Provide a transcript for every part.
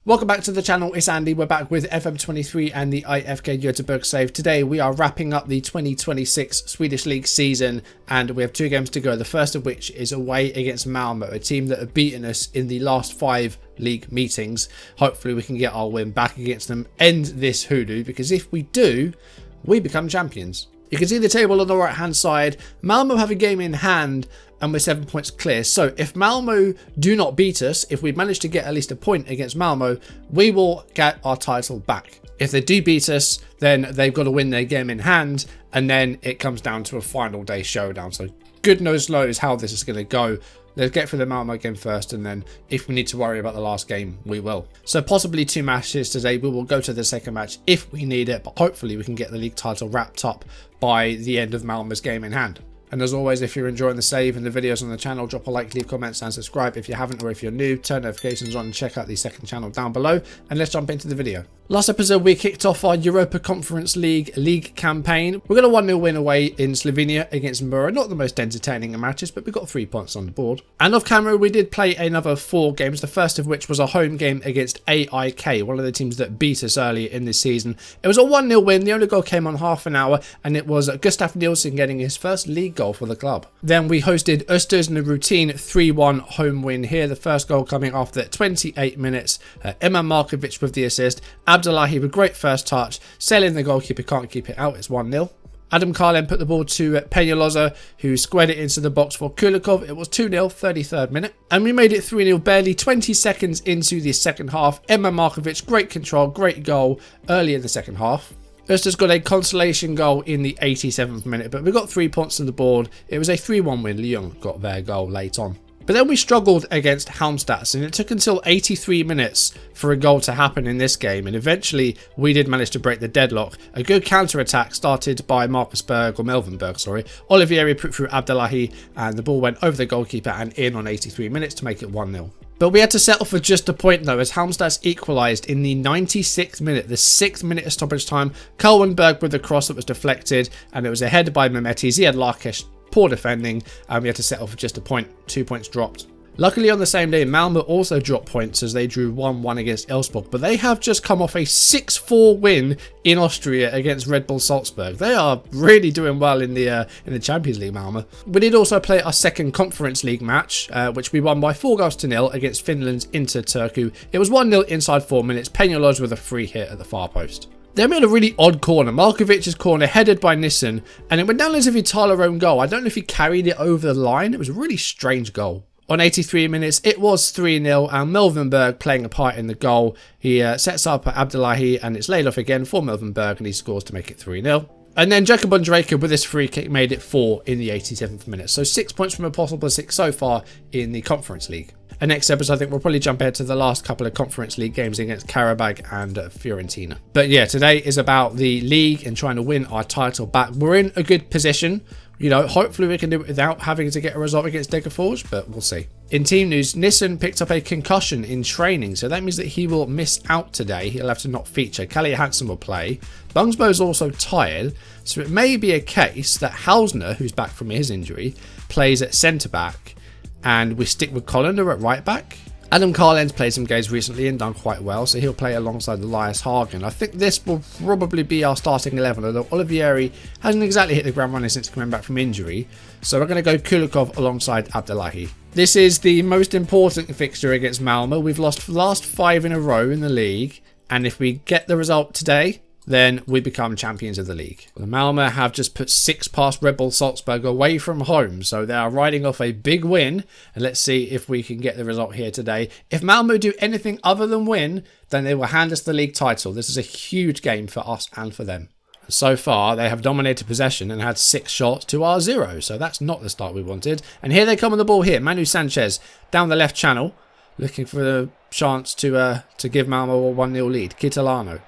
Welcome back to the channel, it's Andy. We're back with FM23 and the IFK Goteborg save. Today we are wrapping up the 2026 Swedish League season and we have 2 games to go. The first of which is away against Malmo, a team that have beaten us in the last 5 league meetings. Hopefully we can get our win back against them, end this hoodoo, because if we do, we become champions. You can see the table on the right hand side. Malmo have a game in hand and we're 7 points clear. So if Malmo do not beat us, if we manage to get at least a point against Malmo, we will get our title back. If they do beat us, then they've got to win their game in hand, and then it comes down to a final day showdown. So goodness knows how this is going to go. Let's get through the Malmo game first, and then if we need to worry about the last game, we will. So possibly 2 matches today. We will go to the second match if we need it, but hopefully we can get the league title wrapped up by the end of Malmo's game in hand. And as always, if you're enjoying the save and the videos on the channel, drop a like, leave comments and subscribe if you haven't, or if you're new, turn notifications on and check out the second channel down below. And let's jump into the video. Last episode we kicked off our Europa Conference League campaign. We got a 1-0 win away in Slovenia against Mura. Not the most entertaining of matches, but we got 3 points on the board. And off camera we did play another 4 games, the first of which was a home game against AIK, one of the teams that beat us earlier in this season. It was a 1-0 win. The only goal came on half an hour, and it was Gustav Nilsson getting his first league goal for the club. Then we hosted Östers in a routine 3-1 home win here. The first goal coming after 28 minutes. Emma Markovic with the assist. Abdullahi with great first touch. Selin, the goalkeeper, can't keep it out. It's 1-0. Adam Carlin put the ball to Peñalosa, who squared it into the box for Kulikov. It was 2-0, 33rd minute. And we made it 3-0 barely 20 seconds into the second half. Emma Markovic, great control, great goal early in the second half. Östers got a consolation goal in the 87th minute, but we got 3 points on the board. It was a 3-1 win. Lyon got their goal late on. But then we struggled against Halmstad, and it took until 83 minutes for a goal to happen in this game, and eventually we did manage to break the deadlock. A good counter-attack started by Melvin Berg. Olivieri put through Abdullahi, and the ball went over the goalkeeper and in on 83 minutes to make it 1-0. But we had to settle for just a point though, as Halmstad equalised in the 96th minute, the 6th minute of stoppage time. Berg with the cross that was deflected, and it was a header by Mehmeti. Ziad Larkesh, poor defending, and we had to settle for just a point. 2 points dropped. Luckily on the same day, Malmo also dropped points as they drew 1-1 against Elfsborg, but they have just come off a 6-4 win in Austria against Red Bull Salzburg. They are really doing well in the Champions League, Malmo. We did also play our second Conference League match, which we won by 4-0 against Finland's Inter Turku. It was 1-0 inside 4 minutes. Peñalosa with a free hit at the far post. They made a really odd corner. Markovic's corner headed by Nissen, and it went down as if he'd tile our own goal. I don't know if he carried it over the line. It was a really strange goal. On 83 minutes, it was 3-0, and Melvin Berg playing a part in the goal. He sets up Abdullahi, and it's laid off again for Melvin Berg, and he scores to make it 3-0. And then Jakob Ondrejka with his free kick made it 4 in the 87th minute. So 6 points from a possible 6 so far in the Conference League. And next episode, I think we'll probably jump ahead to the last couple of Conference League games against Karabag and Fiorentina. But yeah, today is about the league and trying to win our title back. We're in a good position. You know, hopefully we can do it without having to get a result against Degerfors, but we'll see. In team news, Nissen picked up a concussion in training, so that means that he will miss out today. He'll have to not feature. Kalle Hansen will play. Bungsbo's also tired, so it may be a case that Hausner, who's back from his injury, plays at centre-back, and we stick with Collender at right-back. Adam Carlen's played some games recently and done quite well, so he'll play alongside Elias Hagen. I think this will probably be our starting 11, although Olivieri hasn't exactly hit the ground running since coming back from injury. So we're going to go Kulikov alongside Abdullahi. This is the most important fixture against Malmo. We've lost the last 5 in a row in the league, and if we get the result today, then we become champions of the league. The Malmo have just put 6 past Red Bull Salzburg away from home, so they are riding off a big win, and let's see if we can get the result here today. If Malmo do anything other than win, then they will hand us the league title. This is a huge game for us and for them. So far, they have dominated possession and had 6 shots to our 0, so that's not the start we wanted. And here they come on the ball here. Manu Sanchez down the left channel, looking for the chance to give Malmo a 1-0 lead. Kitalano,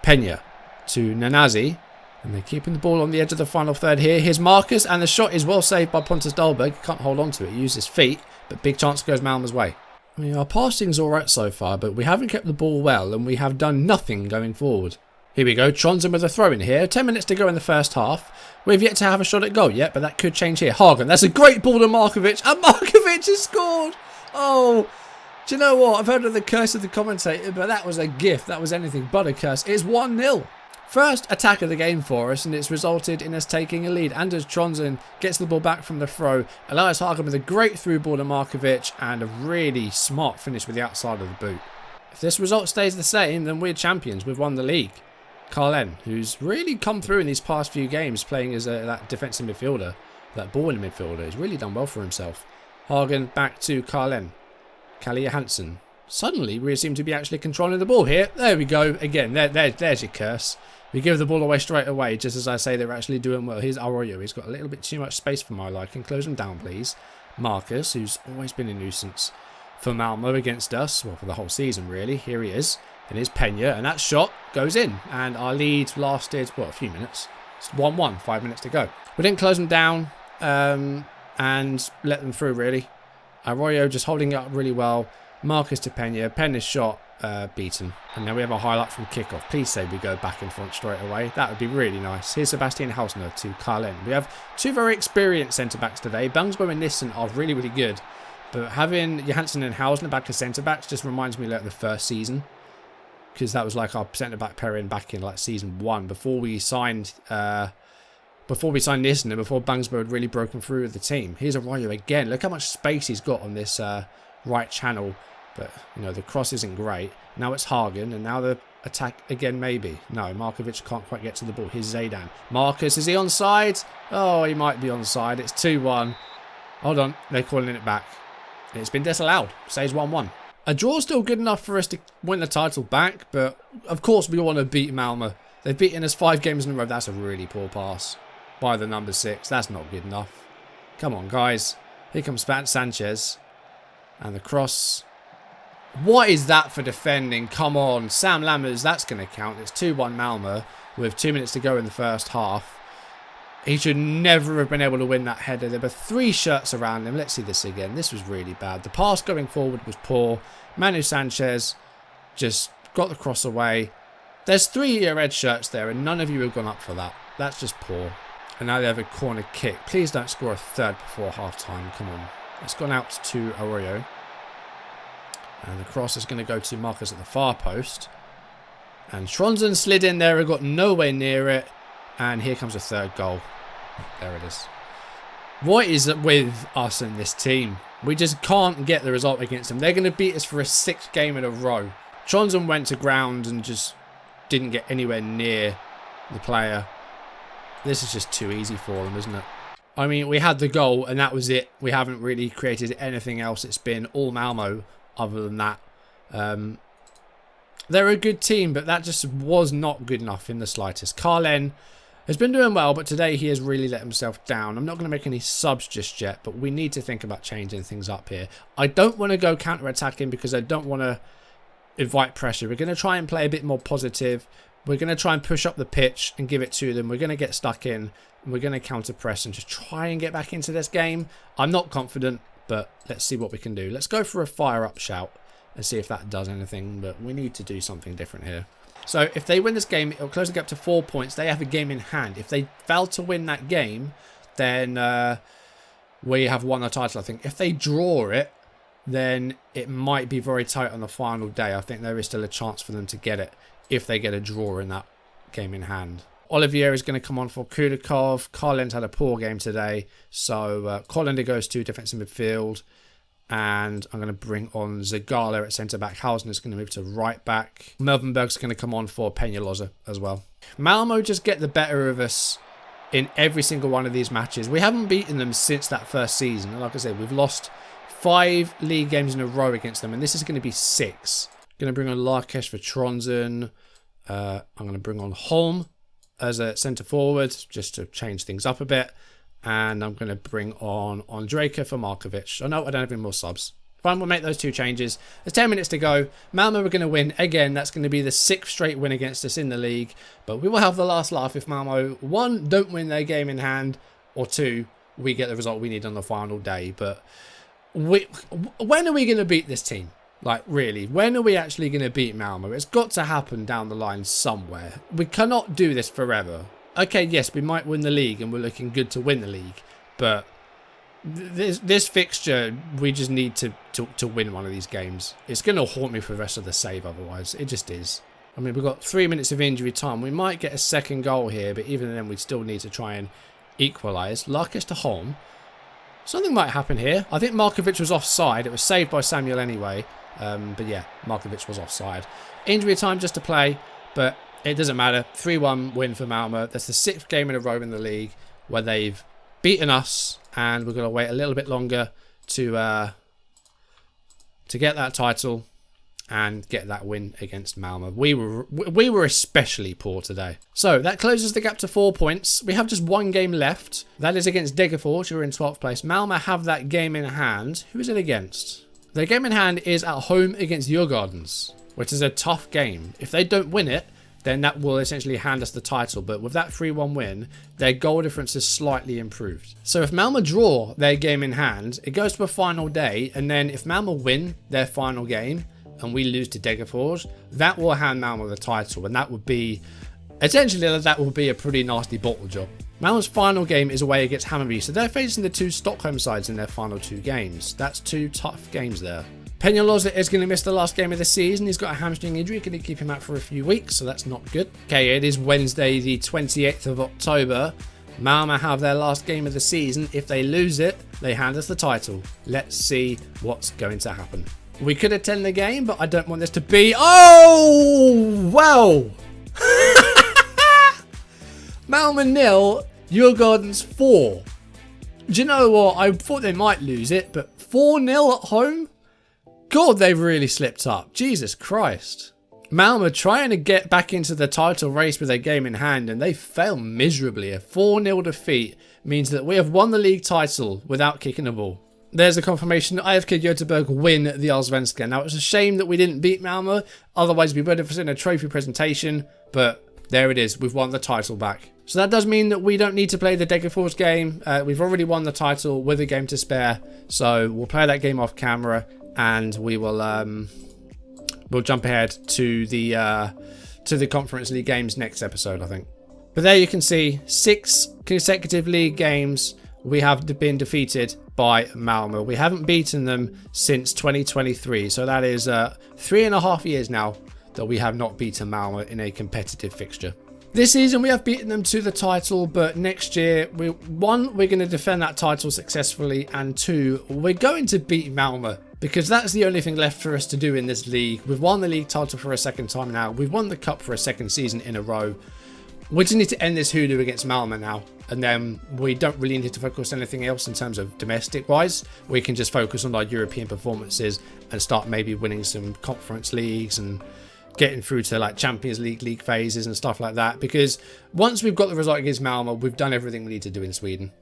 Peña to Nanazi, and they're keeping the ball on the edge of the final third here. Here's Marcus, and the shot is well saved by Pontus Dahlberg. He can't hold on to it, he used his feet, but big chance goes Malmo's way. I mean, our passing's alright so far, but we haven't kept the ball well, and we have done nothing going forward. Here we go, Tronsen with a throw in here. 10 minutes to go in the first half. We've yet to have a shot at goal yet, but that could change here. Hagen, that's a great ball to Markovic, and Markovic has scored! Oh, Do you know what? I've heard of the curse of the commentator, but that was a gift. That was anything but a curse. It's 1-0. First attack of the game for us, and it's resulted in us taking a lead. Anders Trondsen gets the ball back from the throw. Elias Hagen with a great through ball to Markovic, and a really smart finish with the outside of the boot. If this result stays the same, then we're champions. We've won the league. Carlen, who's really come through in these past few games, playing as that defensive midfielder, that balling midfielder, he's really done well for himself. Hagen back to Carlen. Kalle Hansen. Suddenly, we seem to be actually controlling the ball here. There we go. Again, there's your curse. We give the ball away straight away, just as I say they're actually doing well. Here's Arroyo. He's got a little bit too much space for my liking. Close him down, please. Marcus, who's always been a nuisance for Malmo against us. Well, for the whole season, really. Here he is. And here's Pena. And that shot goes in. And our lead lasted, what, a few minutes. It's 1-1. 5 minutes to go. We didn't close them down and let them through, really. Arroyo just holding it up really well. Marcus to Pena. Pena's shot beaten. And now we have a highlight from kickoff. Please say we go back in front straight away. That would be really nice. Here's Sebastian Hausner to Carlen. We have two very experienced centre-backs today. Bungsbo and Nissen are really, really good. But having Johansson and Hausner back as centre-backs just reminds me of like the first season. Because that was like our centre-back pairing back in like season 1. Before we signed Nissen and before Bungsbo had really broken through with the team. Here's Arroyo again. Look how much space he's got on this right channel. But, you know, the cross isn't great. Now it's Hagen, and now the attack again, maybe. No, Markovic can't quite get to the ball. Here's Zaydan. Marcus, is he onside? Oh, he might be onside. It's 2-1. Hold on, they're calling it back. It's been disallowed. Says 1-1. A draw still good enough for us to win the title back, but of course we want to beat Malmo. They've beaten us 5 games in a row. That's a really poor pass by the number 6. That's not good enough. Come on, guys. Here comes Sanchez. And the cross. What is that for defending? Come on. Sam Lammers, that's going to count. It's 2-1 Malmo with 2 minutes to go in the first half. He should never have been able to win that header. There were 3 shirts around him. Let's see this again. This was really bad. The pass going forward was poor. Manu Sanchez just got the cross away. There's 3 red shirts there and none of you have gone up for that. That's just poor. And now they have a corner kick. Please don't score a third before half time. Come on. It's gone out to Arroyo. And the cross is going to go to Marcus at the far post. And Trondsen slid in there and got nowhere near it. And here comes a third goal. There it is. What is it with us and this team? We just can't get the result against them. They're going to beat us for a 6th game in a row. Trondsen went to ground and just didn't get anywhere near the player. This is just too easy for them, isn't it? I mean, we had the goal and that was it. We haven't really created anything else. It's been all Malmo other than that. They're a good team, but that just was not good enough in the slightest. Carlen has been doing well, but today he has really let himself down. I'm not going to make any subs just yet, but we need to think about changing things up here. I don't want to go counter-attacking because I don't want to invite pressure. We're going to try and play a bit more positive. We're going to try and push up the pitch and give it to them. We're going to get stuck in, and we're going to counter-press and just try and get back into this game. I'm not confident, but let's see what we can do. Let's go for a fire-up shout and see if that does anything, but we need to do something different here. So if they win this game, it'll close the gap to 4 points. They have a game in hand. If they fail to win that game, then we have won the title, I think. If they draw it, then it might be very tight on the final day. I think there is still a chance for them to get it if they get a draw in that game in hand. Olivier is going to come on for Kudakov. Carlen's had a poor game today. So Collender goes to defensive midfield. And I'm going to bring on Zagala at centre-back. Hausner is going to move to right-back. Melvenberg's going to come on for Peñalosa as well. Malmo just get the better of us in every single one of these matches. We haven't beaten them since that first season. And like I said, we've lost 5 league games in a row against them. And this is going to be 6. Going to bring on Larkesh for Trondsen. I'm going to bring on Holm as a centre-forward just to change things up a bit. And I'm going to bring on Ondrejka for Markovic. Oh no, I don't have any more subs. Fine, we'll make those 2 changes. There's 10 minutes to go. Malmo are going to win. Again, that's going to be the 6th straight win against us in the league. But we will have the last laugh if Malmo, 1, don't win their game in hand, or 2, we get the result we need on the final day. But when are we going to beat this team? Like, really, when are we actually going to beat Malmo? It's got to happen down the line somewhere. We cannot do this forever. Okay, yes, we might win the league and we're looking good to win the league, but This fixture, we just need to win one of these games. It's going to haunt me for the rest of the save otherwise. It just is. I mean, we've got 3 minutes of injury time. We might get a second goal here, but even then we still need to try and equalise. Luck is to home. Something might happen here. I think Markovic was offside. It was saved by Samuel anyway. But yeah, Markovic was offside. Injury time just to play, but it doesn't matter. 3-1 win for Malmö. That's the 6th game in a row in the league where they've beaten us, and we're going to wait a little bit longer to get that title and get that win against Malmö. We were especially poor today. So that closes the gap to 4 points. We have just one game left. That is against Degerfors, who are in 12th place. Malmö have that game in hand. Who is it against? Their game in hand is at home against Djurgårdens, which is a tough game. If they don't win it, then that will essentially hand us the title. But with that 3-1 win, their goal difference is slightly improved. So if Malmö draw their game in hand, it goes to a final day. And then if Malmö win their final game and we lose to Degerfors, that will hand Malmö the title. And that would be, essentially, that will be a pretty nasty bottle job. Malmö's final game is away against Hammarby. So they're facing the 2 Stockholm sides in their final 2 games. That's 2 tough games there. Peñalosa is going to miss the last game of the season. He's got a hamstring injury. Going to keep him out for a few weeks, so that's not good. Okay, it is Wednesday, the 28th of October. Malmö have their last game of the season. If they lose it, they hand us the title. Let's see what's going to happen. We could attend the game, but I don't want this to be... Oh, wow. Malmö 0, Djurgårdens 4. Do you know what? I thought they might lose it, but 4-0 at home? God, they've really slipped up. Jesus Christ. Malmö trying to get back into the title race with their game in hand, and they fail miserably. A 4-0 defeat means that we have won the league title without kicking a ball. There's the confirmation that IFK Goteborg win the Allsvenskan. Now, it's a shame that we didn't beat Malmö. Otherwise, we would have seen a trophy presentation. But there it is. We've won the title back. So that does mean that we don't need to play the Degerfors game. We've already won the title with a game to spare. So we'll play that game off camera. And we will we'll jump ahead to the Conference League games next episode, I think. But there you can see 6 consecutive league games we have been defeated by Malmö. We haven't beaten them since 2023, so that is 3.5 years now that we have not beaten Malmö in a competitive fixture. This season we have beaten them to the title, but next year, we're going to defend that title successfully, and 2, we're going to beat Malmö. Because that's the only thing left for us to do in this league. We've won the league title for a second time now. We've won the cup for a second season in a row. We just need to end this hoodoo against Malmö now. And then we don't really need to focus on anything else in terms of domestic wise. We can just focus on our European performances and start maybe winning some conference leagues and getting through to like Champions League phases and stuff like that. Because once we've got the result against Malmö, we've done everything we need to do in Sweden.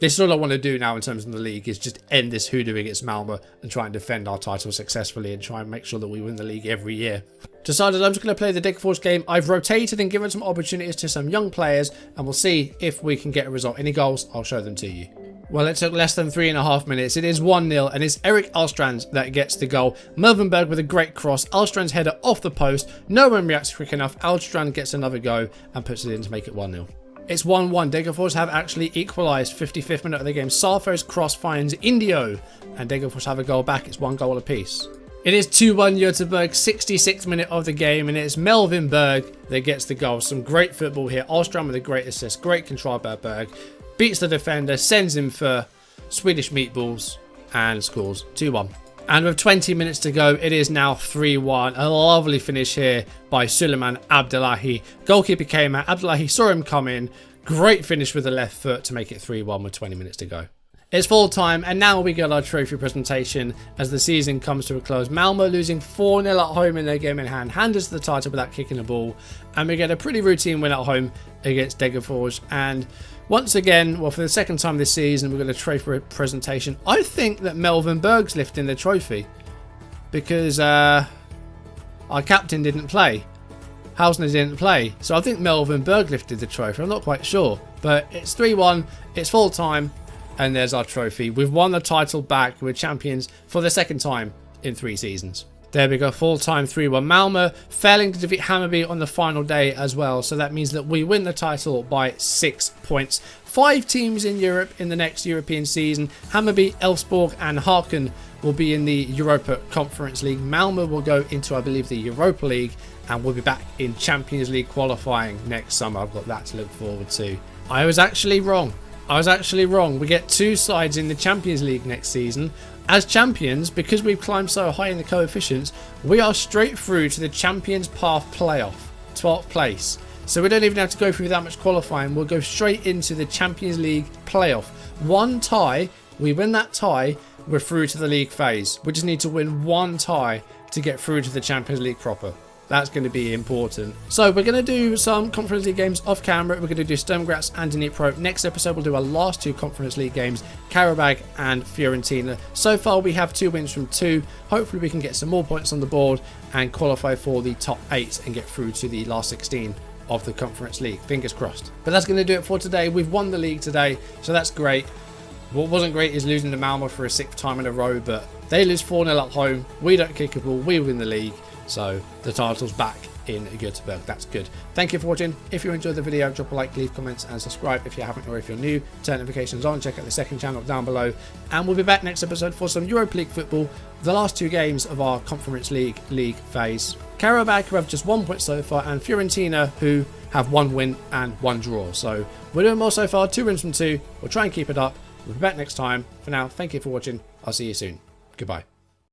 This is all I want to do now in terms of the league, is just end this hoodoo against Malmö and try and defend our title successfully and try and make sure that we win the league every year. Decided I'm just going to play the Degerfors game. I've rotated and given some opportunities to some young players, and we'll see if we can get a result. Any goals, I'll show them to you. Well, it took less than 3.5 minutes. It is 1-0, and it's Erik Alstrand that gets the goal. Melvinberg with a great cross. Alstrand's header off the post. No one reacts quick enough. Alstrand gets another go and puts it in to make it 1-0. It's 1-1. Degerfors have actually equalised. 55th minute of the game. Sarfo's cross finds Indio, and Degerfors have a goal back. It's 1 goal apiece. It is 2-1 Göteborg, 66th minute of the game, and it's Melvin Berg that gets the goal. Some great football here. Alstrand with a great assist. Great control by Berg. Beats the defender, sends him for Swedish meatballs, and scores 2-1. And with 20 minutes to go, it is now 3-1. A lovely finish here by Suleiman Abdullahi. Goalkeeper came out. Abdullahi saw him come in. Great finish with the left foot to make it 3-1 with 20 minutes to go. It's full time, and now we get our trophy presentation as the season comes to a close. Malmö losing 4-0 at home in their game in hand, hand us the title without kicking a ball, and we get a pretty routine win at home against Degerfors. And once again, well, for the second time this season, we've got a trophy presentation. I think that Melvin Berg's lifting the trophy because our captain didn't play. Hausner didn't play, so I think Melvin Berg lifted the trophy. I'm not quite sure, but it's 3-1. It's full time. And there's our trophy. We've won the title back. We're champions for the second time in 3 seasons. There we go, full time 3-1. Malmö failing to defeat Hammarby on the final day as well. So that means that we win the title by 6 points. 5 teams in Europe in the next European season. Hammarby, Elfsborg and Harken will be in the Europa Conference League. Malmö will go into, I believe, the Europa League, and we'll be back in Champions League qualifying next summer. I've got that to look forward to. I was actually wrong. We get 2 sides in the Champions League next season. As champions, because we've climbed so high in the coefficients, we are straight through to the Champions Path playoff, 12th place. So we don't even have to go through that much qualifying. We'll go straight into the Champions League playoff. 1 tie, we win that tie, we're through to the league phase. We just need to win 1 tie to get through to the Champions League proper. That's going to be important. So we're going to do some Conference League games off camera. We're going to do Sturm Graz and Dnipro. Next episode we'll do our last 2 Conference League games, Karabag and Fiorentina. So far we have 2 wins from 2. Hopefully we can get some more points on the board and qualify for the top 8 and get through to the last 16 of the Conference League. Fingers crossed. But that's going to do it for today. We've won the league today, so that's great. What wasn't great is losing to Malmö for a 6th time in a row, but they lose 4-0 at home. We don't kick a ball, we win the league. So the title's back in Göteborg. That's good. Thank you for watching. If you enjoyed the video, drop a like, leave comments and subscribe if you haven't, or if you're new, turn notifications on. Check out the second channel down below, and we'll be back next episode for some Europa League football, the last 2 games of our Conference League phase. Karabag, who have just 1 point so far, and Fiorentina, who have 1 win and 1 draw. So we're doing well so far, 2 wins from 2. We'll try and keep it up. We'll be back next time. For now, thank you for watching. I'll see you soon. Goodbye.